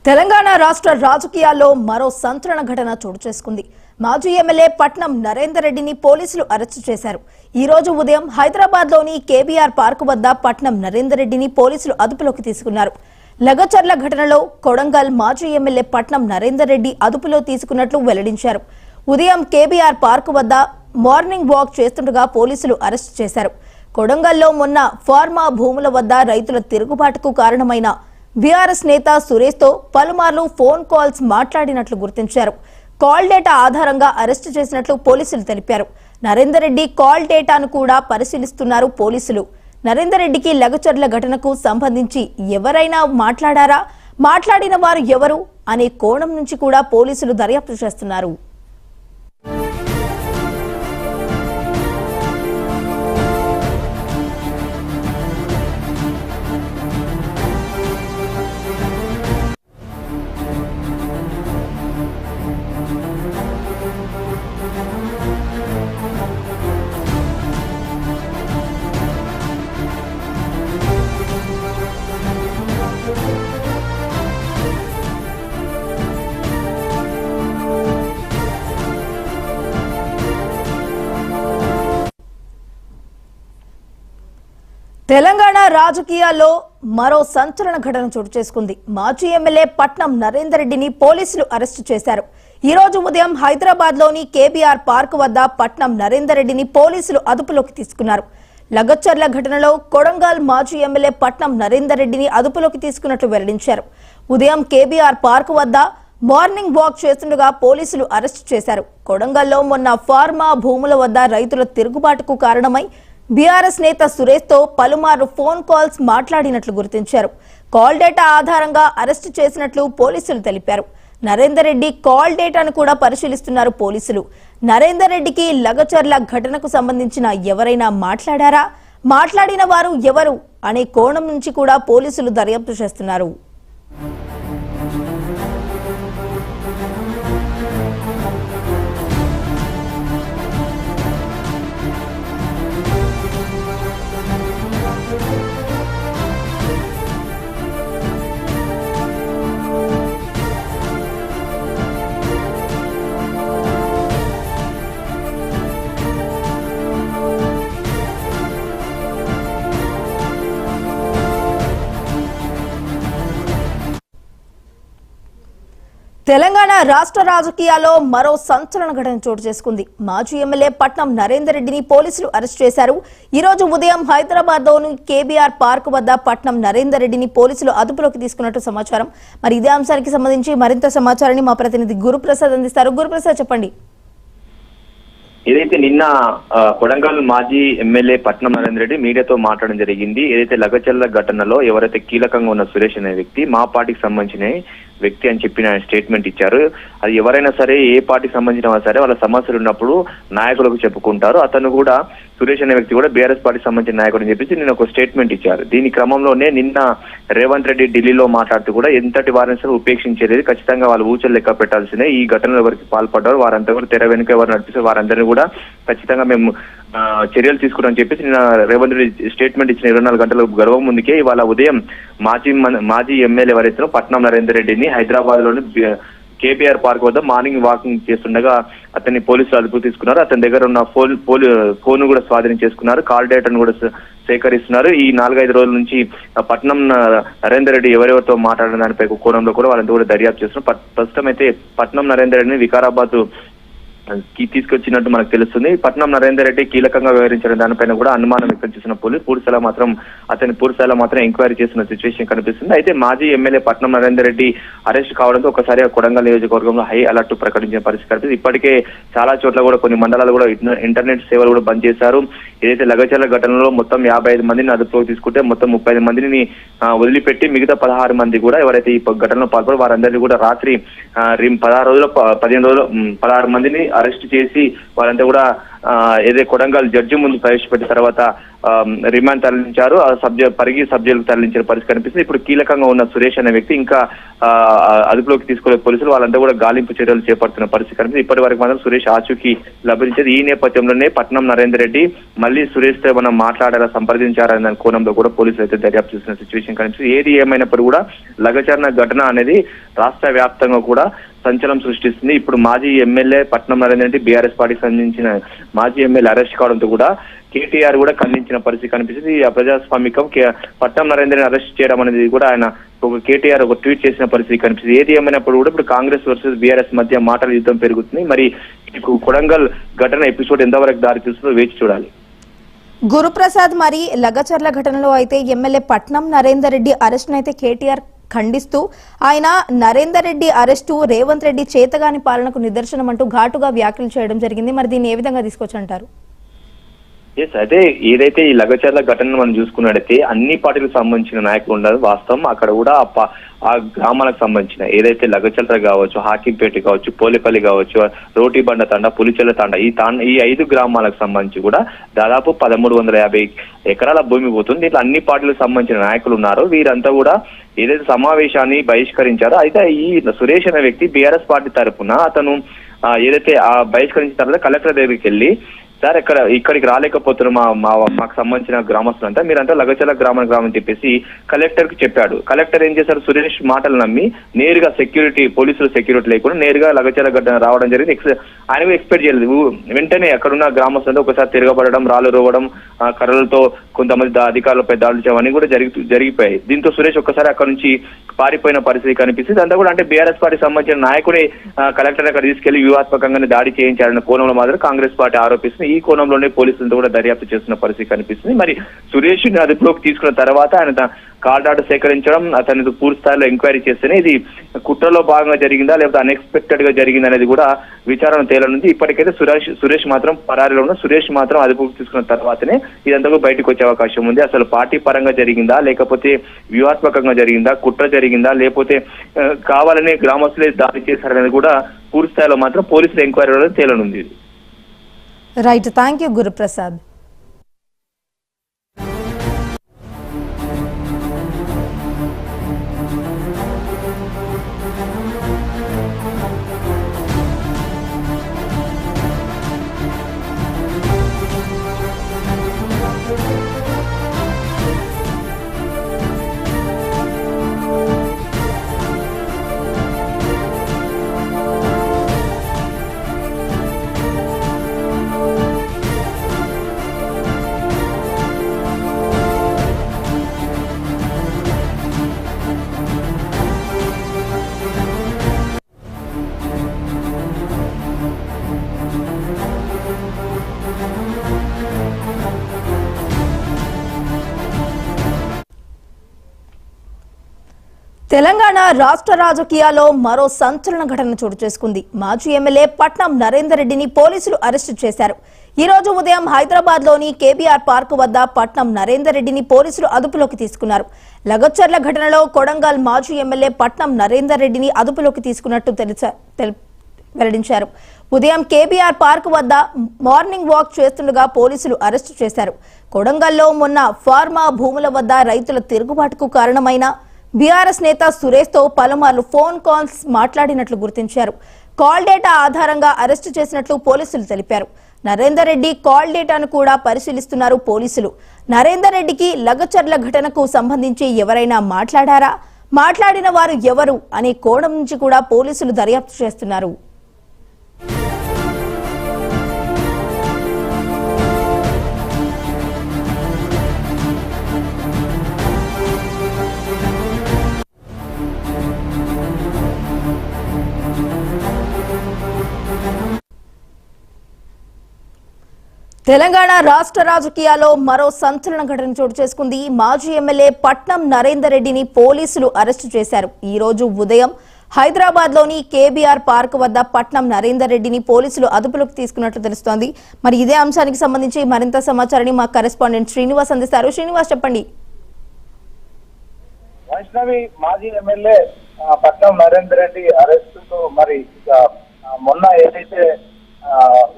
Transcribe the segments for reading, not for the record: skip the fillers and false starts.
తెలంగాణ రాష్ట్ర రాజకీయాల్లో మరో సంచలన ఘటన చోటు చేసుకుంది. మాజీ ఎమ్మెల్యే పట్నం నరేందర్ రెడ్డిని పోలీసులు అరెస్టు చేశారు. ఈ రోజు ఉదయం హైదరాబాద్లోని కేబీఆర్ పార్క్ వద్ద పట్నం నరేందర్ రెడ్డిని పోలీసులు అదుపులోకి తీసుకున్నారు. లగచర్ల ఘటనలో కొడంగల్ మాజీ ఎమ్మెల్యే పట్నం నరేందర్ రెడ్డి అదుపులో తీసుకున్నట్లు వెల్లడించారు. ఉదయం కేబీఆర్ పార్క్ వద్ద మార్నింగ్ వాక్ చేస్తుండగా పోలీసులు అరెస్టు చేశారు. కొడంగల్లో మొన్న ఫార్మా భూముల వద్ద రైతుల తిరుగుబాటుకు కారణమైన బీఆర్ఎస్ నేత సురేష్ తో పలుమార్లు ఫోన్ కాల్స్ మాట్లాడినట్లు గుర్తించారు. కాల్ డేటా ఆధారంగా అరెస్టు చేసినట్లు పోలీసులు తెలిపారు. నరేందర్ రెడ్డి కాల్ డేటాను కూడా పరిశీలిస్తున్నారు పోలీసులు. నరేందర్ రెడ్డికి లగచర్ల ఘటనకు సంబంధించి ఎవరైనా మాట్లాడారా, మాట్లాడిన వారు ఎవరు అనే కోణం నుంచి కూడా పోలీసులు దర్యాప్తు చేస్తున్నారు. తెలంగాణ రాజకీయాల్లో మరో సంచలన ఘటన చోటు చేసుకుంది. మాజీ ఎమ్మెల్యే పట్నం నరేందర్ రెడ్డిని పోలీసులు అరెస్టు చేశారు. ఈ రోజు ఉదయం హైదరాబాద్లోని కేబీఆర్ పార్క్ వద్ద పట్నం నరేందర్ రెడ్డిని పోలీసులు అదుపులోకి తీసుకున్నారు. లగచర్ల ఘటనలో కొడంగల్ మాజీ ఎమ్మెల్యే పట్నం నరేందర్ రెడ్డిని అదుపులోకి తీసుకున్నట్లు వెల్లడించారు. ఉదయం కేబీఆర్ పార్క్ వద్ద మార్నింగ్ వాక్ చేస్తుండగా పోలీసులు అరెస్టు చేశారు. కొడంగల్లో మొన్న ఫార్మా భూముల వద్ద రైతుల తిరుగుబాటుకు కారణమై బీఆర్ఎస్ నేత సురేష్ తో పలుమార్లు ఫోన్ కాల్స్ మాట్లాడినట్లు గుర్తించారు. కాల్ డేటా ఆధారంగా అరెస్టు చేసినట్లు పోలీసులు తెలిపారు. నరేందర్ రెడ్డి కాల్ డేటాను కూడా పరిశీలిస్తున్నారు పోలీసులు. నరేందర్ రెడ్డికి లగచర్ల ఘటనకు సంబంధించిన ఎవరైనా మాట్లాడారా, మాట్లాడిన వారు ఎవరు అనే కోణం నుంచి కూడా పోలీసులు దర్యాప్తు చేస్తున్నారు. తెలంగాణ రాష్ట్ర రాజకీయాల్లో మరో సంచలన ఘటన చోటు చేసుకుంది. మాజీ ఎమ్మెల్యే పట్నం నరేందర్ రెడ్డిని పోలీసులు అరెస్టు చేశారు. ఈ రోజు ఉదయం హైదరాబాద్లోని కేబీఆర్ పార్క్ వద్ద పట్నం నరేందర్ రెడ్డిని పోలీసులు అదుపులోకి తీసుకున్నట్టు సమాచారం. మరి ఇదే అంశానికి సంబంధించి మరింత సమాచారాన్ని మా ప్రతినిధి గురుప్రసాద్ అందిస్తారు. గురుప్రసాద్, చెప్పండి. ఏదైతే నిన్న కొడంగల్ మాజీ ఎమ్మెల్యే పట్నం నరేందర్ రెడ్డి మీడియాతో మాట్లాడడం జరిగింది. ఏదైతే లగచర్ల ఘటనలో ఎవరైతే కీలకంగా ఉన్న సురేష్ అనే వ్యక్తి మా పార్టీకి సంబంధించిన వ్యక్తి అని చెప్పిన స్టేట్మెంట్ ఇచ్చారు. అది ఎవరైనా సరే, ఏ పార్టీకి సంబంధించిన సరే, వాళ్ళ సమస్యలు ఉన్నప్పుడు నాయకులకు చెప్పుకుంటారు. అతను కూడా, సురేష్ అనే వ్యక్తి కూడా బీఆర్ఎస్ పార్టీకి సంబంధించిన నాయకుడు అని చెప్పేసి నిన్న ఒక స్టేట్మెంట్ ఇచ్చారు. దీని క్రమంలోనే నిన్న రేవంత్ రెడ్డి ఢిల్లీలో మాట్లాడుతూ కూడా ఎంతటి వారిని సరే ఉపేక్షించేది, ఖచ్చితంగా వాళ్ళు ఊచలు లెక్క పెట్టాల్సిందే. ఈ ఘటనలో ఎవరికి పాల్పడ్డారు వారంతా కూడా తెర వెనుక ఎవరు నడిపిస్తారు వారందరినీ కూడా ఖచ్చితంగా మేము చర్యలు తీసుకుంటామని చెప్పేసి నిన్న రేవంత్ రెడ్డి స్టేట్మెంట్ ఇచ్చిన 24 గంటల గడువు ముందుకే ఇవాళ ఉదయం మాజీ ఎమ్మెల్యే ఎవరైతే పట్నం నరేందర్ రెడ్డిని హైదరాబాద్ లోని కేబీఆర్ పార్క్ వద్ద మార్నింగ్ వాకింగ్ చేస్తుండగా అతన్ని పోలీసులు అదుపు తీసుకున్నారు. అతని దగ్గర ఉన్న ఫోన్ కూడా స్వాధీనం చేసుకున్నారు. కాల్ డేటాను కూడా సేకరిస్తున్నారు. ఈ 4-5 రోజుల నుంచి పట్నం నరేందర్ రెడ్డి ఎవరెవరితో మాట్లాడిన దానిపై కోణంలో కూడా వాళ్ళంతా కూడా దర్యాప్తు చేస్తున్నారు. ప్రస్తుతం అయితే పట్నం నరేందర్ రెడ్డిని వికారాబాద్ తీసుకొచ్చినట్టు మనకు తెలుస్తుంది. పట్నం నరేందర్ రెడ్డి కీలకంగా వ్యవహరించిన దానిపైన కూడా అనుమానం వ్యక్తం చేసిన పూర్తిస్థాయిలో మాత్రం ఎంక్వైరీ చేస్తున్న సిచ్యువేషన్ కనిపిస్తుంది. అయితే మాజీ ఎమ్మెల్యే పట్నం నరేందర్ రెడ్డి అరెస్ట్ కావడంతో ఒకసారి కొడంగల్ నియోజకవర్గంలో హై అలర్ట్ ప్రకటించిన పరిస్థితి కనిపిస్తుంది. ఇప్పటికే చాలా చోట్ల కూడా కొన్ని మండలాలు కూడా ఇంటర్నెట్ సేవలు కూడా బంద్ చేశారు. ఏదైతే లగచర్ల ఘటనలో మొత్తం 55 మందిని అదుపులోకి తీసుకుంటే మొత్తం 30 మందిని వదిలిపెట్టి మిగతా 16 మంది కూడా ఎవరైతే ఈ ఘటనలో పాల్పడి వారందరినీ కూడా రాత్రి 16 మందిని అరెస్ట్ చేసి వాళ్ళంతా కూడా ఏదైతే కొడంగల్ జడ్జి ముందు ప్రవేశపెట్టిన తర్వాత రిమాండ్ తరలించారు. పరిగి సబ్ జైలుకు తరలించిన పరిస్థితి కనిపిస్తుంది. ఇప్పుడు కీలకంగా ఉన్న సురేష్ అనే వ్యక్తి ఇంకా అదుపులోకి తీసుకునే పోలీసులు వాళ్ళంతా కూడా గాలింపు చర్యలు చేపడుతున్న పరిస్థితి కనిపిస్తుంది. ఇప్పటి వరకు మాత్రం సురేష్ ఆచూకీ లభించేది. ఈ నేపథ్యంలోనే పట్నం నరేందర్ రెడ్డి మళ్ళీ సురేష్ తో మనం మాట్లాడారా, సంప్రదించారన్న కోణంలో కూడా పోలీసులు అయితే దర్యాప్తు చేస్తున్న సిచ్యువేషన్ కనిపిస్తుంది. ఏది ఏమైనప్పుడు కూడా లగచర్ల ఘటన అనేది రాష్ట్ర వ్యాప్తంగా కూడా సంచలనం సృష్టిస్తుంది. ఇప్పుడు మాజీ ఎమ్మెల్యే పట్నం నరేందర్ రెడ్డి బీఆర్ఎస్ పార్టీకి సంబంధించిన మాజీ ఎమ్మెల్యే అరెస్ట్ కావడంతో కూడా కేటీఆర్ కూడా ఖండించిన పరిస్థితి కనిపిస్తుంది. ఆ ప్రజాస్వామికం పట్నం నరేందర్ రెడ్డిని అరెస్ట్ చేయడం అనేది కూడా ఆయన కేటీఆర్ ఒక ట్వీట్ చేసిన పరిస్థితి కనిపిస్తుంది. ఏది ఏమైనప్పుడు కూడా ఇప్పుడు కాంగ్రెస్ వర్సెస్ బీఆర్ఎస్ మధ్య మాటల యుద్ధం పెరుగుతుంది. మరి కొడంగల్ ఘటన ఎపిసోడ్ ఎంతవరకు దారి తీస్తుందో వేచి చూడాలి. గురుప్రసాద్, మరి లగచర్ల ఘటనలో అయితే ఎమ్మెల్యే పట్నం నరేందర్ రెడ్డి అరెస్ట్ అయితే కేటీఆర్ ఖండిస్తూ ఆయన నరేందర్ రెడ్డి అరెస్టు రేవంత్ రెడ్డి చేతగాని పాలనకు నిదర్శనం అంటూ ఘాటుగా వ్యాఖ్యలు చేయడం జరిగింది. మరి దీన్ని ఏ విధంగా తీసుకొచ్చంటారు? అదే ఏదైతే ఈ లగచర్ల ఘటనను మనం చూసుకున్నట్టయితే అన్ని పార్టీలకు సంబంధించిన నాయకులు ఉండదు వాస్తవం. అక్కడ కూడా ఆ గ్రామాలకు సంబంధించిన ఏదైతే లగచర్ల కావచ్చు, హాకింపేట కావచ్చు, పోలేపల్లి కావచ్చు, రోటిబండ తాండా, పులిచెల్ల తాండా, ఈ 5 గ్రామాలకు సంబంధించి కూడా దాదాపు 1350 ఎకరాల భూమి పోతుంది. ఇట్లా అన్ని పార్టీలకు సంబంధించిన నాయకులు ఉన్నారు. వీరంతా కూడా ఏదైతే సమావేశాన్ని బహిష్కరించారో అయితే ఈ సురేష్ అనే వ్యక్తి బీఆర్ఎస్ పార్టీ తరఫున అతను ఏదైతే బహిష్కరించిన తర్వాత కలెక్టర్ దగ్గరికి వెళ్ళి, సార్ ఇక్కడికి రాలేకపోతున్నారు మాకు సంబంధించిన గ్రామస్తులంతా, మీరంతా లగచర్ల గ్రామం చెప్పేసి కలెక్టర్ కి చెప్పాడు. కలెక్టర్ ఏం చేశారు, సురేష్ మాటలు నమ్మి నేరుగా పోలీసులు సెక్యూరిటీ లేకుండా నేరుగా లగచర్ల ఘటన రావడం జరిగింది. ఆయన ఎక్స్పెక్ట్ చేయలేదు. వెంటనే అక్కడున్న గ్రామస్తులతో ఒకసారి తిరగబడడం, రాళ్ళు రోవడం, కర్రలతో కొంతమంది అధికారులు పెద్దాళ్ళు అవన్నీ కూడా జరిగిపోయాయి. దీంతో సురేష్ ఒక్కసారి అక్కడ నుంచి పారిపోయిన పరిస్థితి కనిపిస్తుంది. అంతా కూడా అంటే బీఆర్ఎస్ పార్టీ సంబంధించిన నాయకుడే కలెక్టర్ అక్కడ తీసుకెళ్లి వ్యూహాత్మకంగానే దాడి చేయించారన్న కోణంలో మాత్రం కాంగ్రెస్ పార్టీ ఆరోపిస్తుంది. ఈ కోణంలోనే పోలీసులతో కూడా దర్యాప్తు చేస్తున్న పరిస్థితి కనిపిస్తుంది. మరి సురేష్ ని అదుపులోకి తీసుకున్న తర్వాత ఆయన కాల్ డాటా సేకరించడం, అతని పూర్తి స్థాయిలో ఎంక్వైరీ చేస్తేనే ఇది కుట్రలో భాగంగా జరిగిందా లేకపోతే అన్ఎక్స్పెక్టెడ్ గా జరిగిందా అనేది కూడా విచారణ తేలనుంది. ఇప్పటికైతే సురేష్ మాత్రం పరారీలో ఉన్న సురేష్ మాత్రం అదుపులోకి తీసుకున్న తర్వాతనే ఇదంతా బయటకు వచ్చే అవకాశం ఉంది. అసలు పార్టీ పరంగా జరిగిందా లేకపోతే వ్యూహాత్మకంగా జరిగిందా, కుట్ర జరిగిందా లేకపోతే కావాలనే గ్రామస్తులే దాడి చేశారనేది కూడా పూర్తి స్థాయిలో మాత్రం పోలీసుల ఎంక్వైరీలో తేలనుంది. Right, thank you Guruprasad. Telangana రాష్ట్ర రాజకీయాల్లో మరో సంచలన ఘటన చోటు చేసుకుంది. మాజీ ఎమ్మెల్యే పట్నం నరేందర్ రెడ్డిని పోలీసులు అరెస్టు చేశారు. ఈ రోజు ఉదయం హైదరాబాద్ లోని కేబీఆర్ పార్క్ వద్ద పట్నం నరేందర్ రెడ్డిని పోలీసులు అదుపులోకి తీసుకున్నారు. లగచర్ల ఘటనలో కొడంగల్ మాజీ ఎమ్మెల్యే పట్నం నరేందర్ రెడ్డిని అదుపులోకి తీసుకున్నట్టు వెల్లడించారు. ఉదయం కేబీఆర్ పార్క్ వద్ద మార్నింగ్ వాక్ చేస్తుండగా పోలీసులు అరెస్టు చేశారు. కొడంగల్లో మొన్న ఫార్మా భూముల వద్ద రైతుల తిరుగుబాటుకు కారణమైన బీఆర్ఎస్ నేత సురేష్ తో పలుమార్లు ఫోన్ కాల్స్ మాట్లాడినట్లు గుర్తించారు. కాల్ డేటా ఆధారంగా అరెస్టు చేసినట్లు పోలీసులు తెలిపారు. నరేందర్ రెడ్డి కాల్ డేటాను కూడా పరిశీలిస్తున్నారు పోలీసులు. నరేందర్ రెడ్డికి లగచర్ల ఘటనకు సంబంధించి ఎవరైనా మాట్లాడారా, మాట్లాడిన వారు ఎవరు అనే కోణం నుంచి కూడా పోలీసులు దర్యాప్తు చేస్తున్నారు. తెలంగాణ రాష్ట్ర రాజకీయాల్లో మరో సంచలన ఘటన చోటు చేసుకుంది. మాజీ ఎమ్మెల్యే పట్నం నరేందర్ రెడ్డిని పోలీసులు అరెస్టు చేశారు. ఈ రోజు ఉదయం హైదరాబాద్ లోని కేబీఆర్ పార్క్ వద్ద పట్నం నరేందర్ రెడ్డిని పోలీసులు అదుపులోకి తీసుకున్నట్లు తెలుస్తోంది. మరి ఇదే అంశానికి సంబంధించి మరింత సమాచారాన్ని మా కరెస్పాండెంట్ శ్రీనివాస్ అందిస్తారు. శ్రీనివాస్, చెప్పండి. వైష్ణవి, మాజీ ఎమ్మెల్యే పట్నం నరేందర్ రెడ్డి అరెస్టుతో మరి మొన్న ఏదైతే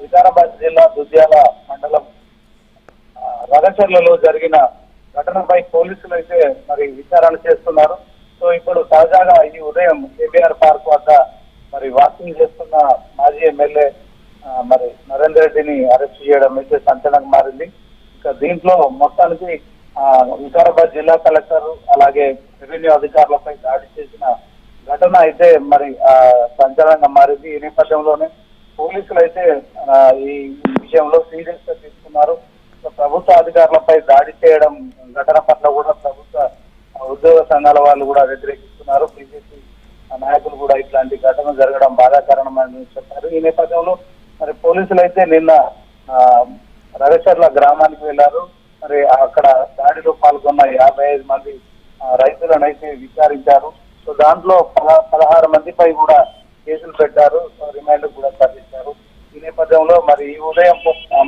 వికారాబాద్ జిల్లా దుద్యాల మండలం వగచర్లలో జరిగిన ఘటనపై పోలీసులు అయితే మరి విచారణ చేస్తున్నారు. సో ఇప్పుడు తాజాగా ఈ ఉదయం కేబీఆర్ పార్క్ వద్ద మరి వాకింగ్ చేస్తున్న మాజీ ఎమ్మెల్యే మరి నరేందర్ రెడ్డిని అరెస్ట్ చేయడం అయితే సంచలనంగా మారింది. ఇక దీంట్లో మొత్తానికి వికారాబాద్ జిల్లా కలెక్టర్ అలాగే రెవెన్యూ అధికారులపై దాడి చేసిన ఘటన అయితే మరి సంచలనంగా మారింది. ఈ నేపథ్యంలోనే పోలీసులు అయితే ఈ విషయంలో సీరియస్ గా తీసుకున్నారు. ప్రభుత్వ అధికారులపై దాడి చేయడం ఘటన పట్ల కూడా ప్రభుత్వ ఉద్యోగ సంఘాల వాళ్ళు కూడా వ్యతిరేకిస్తున్నారు. బీజేపీ నాయకులు కూడా ఇట్లాంటి ఘటన జరగడం బాధాకరణమని చెప్పారు. ఈ నేపథ్యంలో మరి పోలీసులు అయితే నిన్న రగచర్ల గ్రామానికి వెళ్లారు. మరి అక్కడ దాడిలో పాల్గొన్న 55 మంది రైతులను అయితే విచారించారు. సో దాంట్లో 16 మందిపై కూడా కేసులు పెట్టారు, రిమాండ్ కూడా తరలించారు. ఈ నేపథ్యంలో మరి ఈ ఉదయం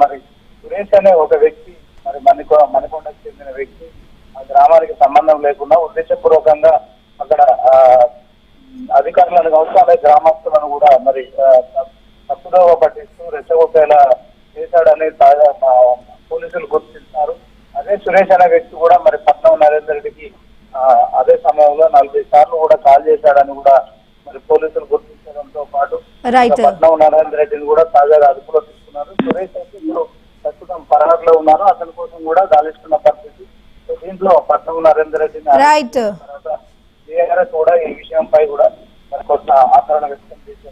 మరి సురేష్ అనే ఒక వ్యక్తి మరి మణికొండకు చెందిన వ్యక్తి ఆ గ్రామానికి సంబంధం లేకుండా ఉద్దేశపూర్వకంగా అక్కడ అధికారులను కావచ్చు అలాగే గ్రామస్తులను కూడా మరి తప్పుదోవ పట్టిస్తూ రెచ్చగొట్టేలా చేశాడని తాజా పోలీసులు గుర్తిస్తున్నారు. అదే సురేష్ అనే వ్యక్తి కూడా మరి పట్నం నరేందర్ రెడ్డికి అదే సమయంలో 40 సార్లు కూడా కాల్ చేశాడని కూడా మరి పోలీసులు గుర్తించడంతో పాటు పట్నం నరేందర్ రెడ్డిని కూడా తాజాగా అదుపులో తీసుకున్నారు. సురేష్ అయితే ఇప్పుడు ప్రస్తుతం పరారులో ఉన్నారు. అతని కోసం కూడా గాలిస్తున్న పరిస్థితి. దీంట్లో పట్నం నరేందర్ రెడ్డిని టీఆర్ఎస్ కూడా ఈ విషయంపై కూడా మరి కొంత ఆందోళన